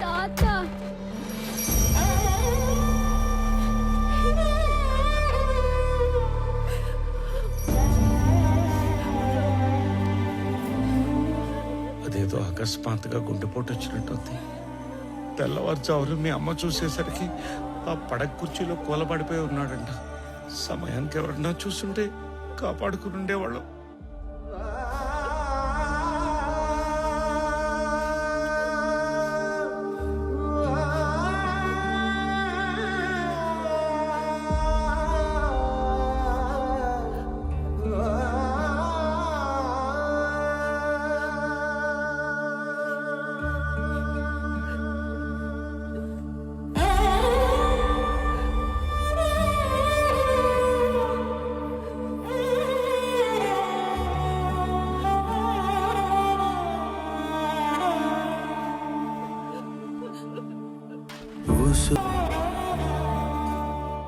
తాత అదేదో అకస్మాత్తుగా గుండెపోటు వచ్చినట్టుంది. తెల్లవారుజామున మీ అమ్మ చూసేసరికి ఆ పడక కుర్చీలో కూలబడిపోయి ఉన్నాడంట. సమయానికి ఎవరన్నా చూస్తుంటే కాపాడుకుని ఉండేవాళ్ళం.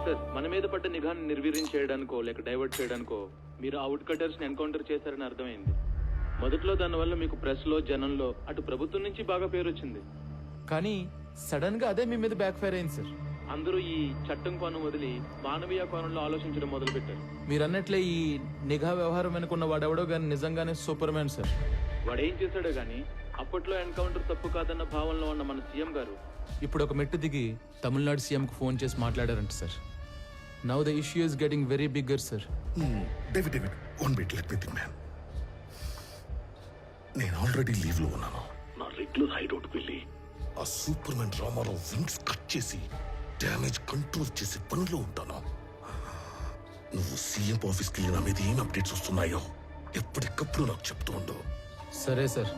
సార్, మన మీద పడ్డ నిఘాను నిర్వీర్యం చేయడానికో లేక డైవర్ట్ చేయడానికో మీరు ఆ వుడ్ కటర్స్ ని ఎన్కౌంటర్ చేశారని అర్థమైంది. మొదట్లో దానివల్ల మీకు ప్రెస్ లో జనంలో అటు ప్రభుత్వం నుంచి బాగా పేరు వచ్చింది. కానీ సడన్ గా అదే మీ మీద బ్యాక్ ఫైర్ అయింది సార్. అందరూ ఈ చట్టం కోణం వదిలి మానవీయ కోణంలో ఆలోచించడం మొదలు పెట్టారు. మీరు అన్నట్లే ఈ నిఘా వ్యవహారం వెనుకున్న వాడెవడో కానీ నిజంగానే సూపర్ మ్యాన్ సార్. వాడేం చేశాడో గానీ అప్పట్లో ఎన్కౌంటర్ తప్పు కాదన్న భావనలో ఉన్న మన సీఎం గారు ఇప్పుడు ఒక మెట్టు దిగి తమిళనాడు సీఎంకు ఫోన్ చేసి మాట్లాడారంట sir. Now the issue is getting very bigger sir. David one bit let me think man. నేను ఆల్రెడీ లీవ్ లో ఉన్నాను. నా రెగ్యులర్ హైడౌట్ వెళ్ళి ఆ superman Ramarao wings cut చేసి డ్యామేజ్ కంట్రోల్ చేసే పనిలో ఉంటాను. నువ్వు సీఎం ఆఫీస్కి వెళ్ళి నా మీద ఏం అప్డేట్స్ వస్తున్నాయో ఎప్పటికప్పుడు నాకు చెప్తూ ఉండు. సరే సార్.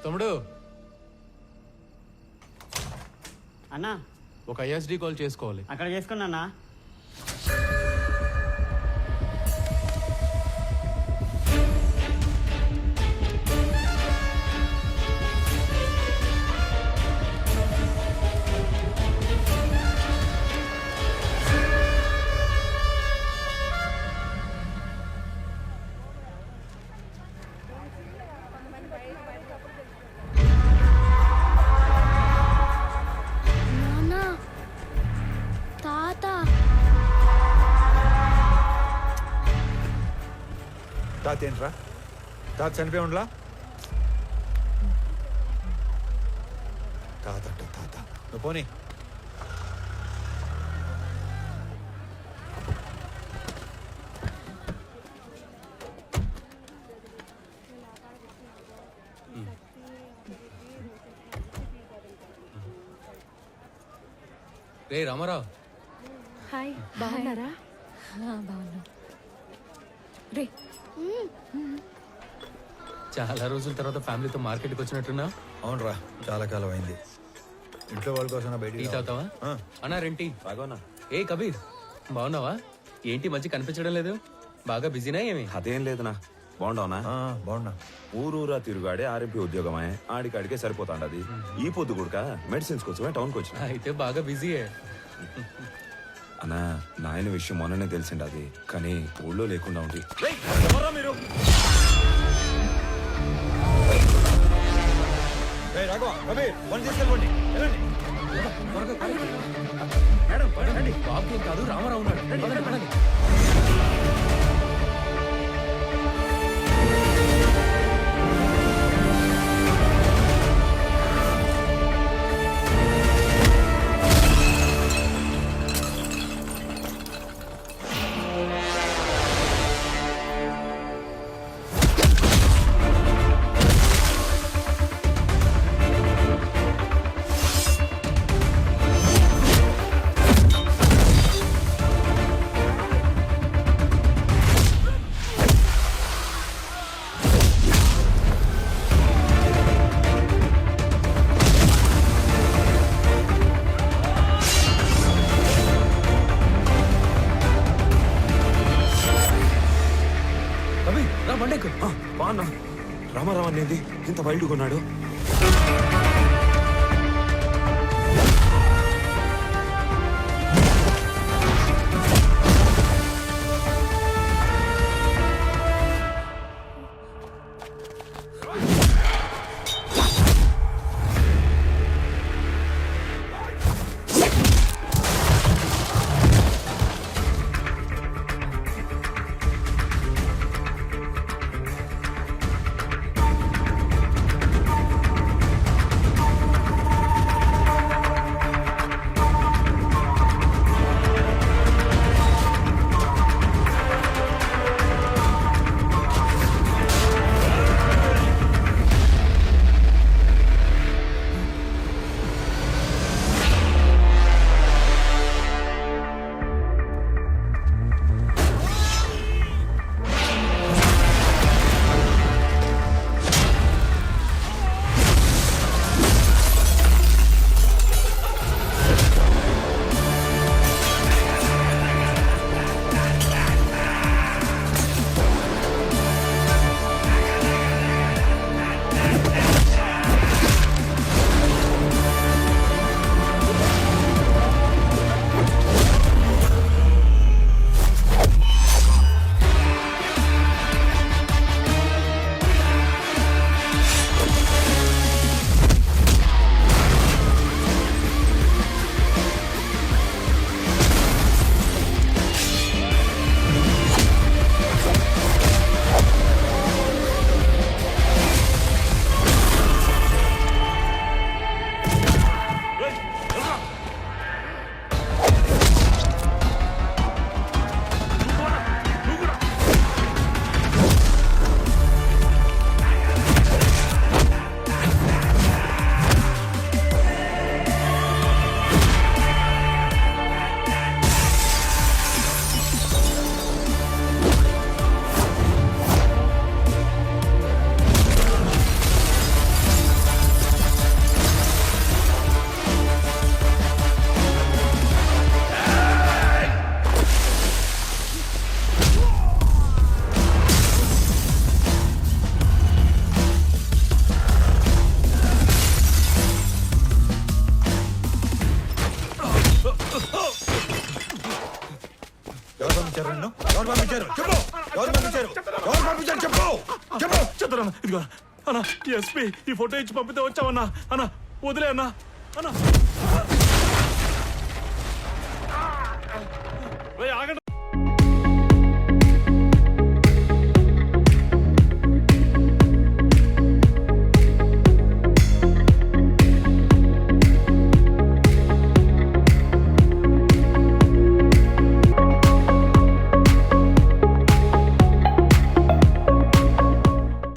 తమ్ముడు అన్నా ఒక ఐఎస్డి కాల్ చేసుకోవాలి. అక్కడ చేసుకున్నా. నాన్న తాత తాత ఏంట్రా? తాత చనిపోయి ఉండలా? తాత అంట తాత. నువ్వు పోనీ. రే రామారావు. హాయ్ బాగున్నారా? బాగున్నా రే. చాలా రోజుల తర్వాత ఫ్యామిలీతో మార్కెట్కి వచ్చినట్టున్నా. అవునరా, చాలా కాలం అయింది. ఇంట్లో వాళ్ళ కోసం టీ బయట తాగుతావా? అన్నా రెంటీ. బాగోనా? ఏ కబీర్, బాగున్నావా? ఏంటి మంచి కనిపించడం లేదు? బాగా బిజీనా ఏమి? అదేం లేదునా. బాగుండవునా? బాగున్నా. ఊరూరా తిరుగాడే ఆర్ఎంపీ ఉద్యోగమే, ఆడికాడికే సరిపోతాండది. ఈ పొద్దు కూడా మెడిసిన్స్ కోసమే టౌన్కి వచ్చిన. అయితే బాగా బిజీయే. అన్నా, నాయన విషయం మొన్ననే తెలిసిండది, కానీ ఊళ్ళో లేకుండా ఉంది. మీరు రాఘవ, కబీర్, వాళ్ళు తీసుకెళ్ళండి. వెళ్ళండి. మేడం రండి. బాబు ఏం కాదు, రామారావు ఉన్నాడు. పదండి, పదండి. బాగున్నా. రామారావు అనేది ఇంత వైల్డ్గా ఉన్నాడు. పంపించారు నిన్ను? ఎవరు పంపించారు చెప్పు, ఎవరు పంపించారు, ఎవరు పంపించారు చెప్పు, చెప్పు. చెప్తారన్నా ఇదిగో అన్నా ఎస్పీ ఈ ఫోటో ఇచ్చి పంపితే వచ్చావన్నా అన్నా వదిలే అన్నా అన్నా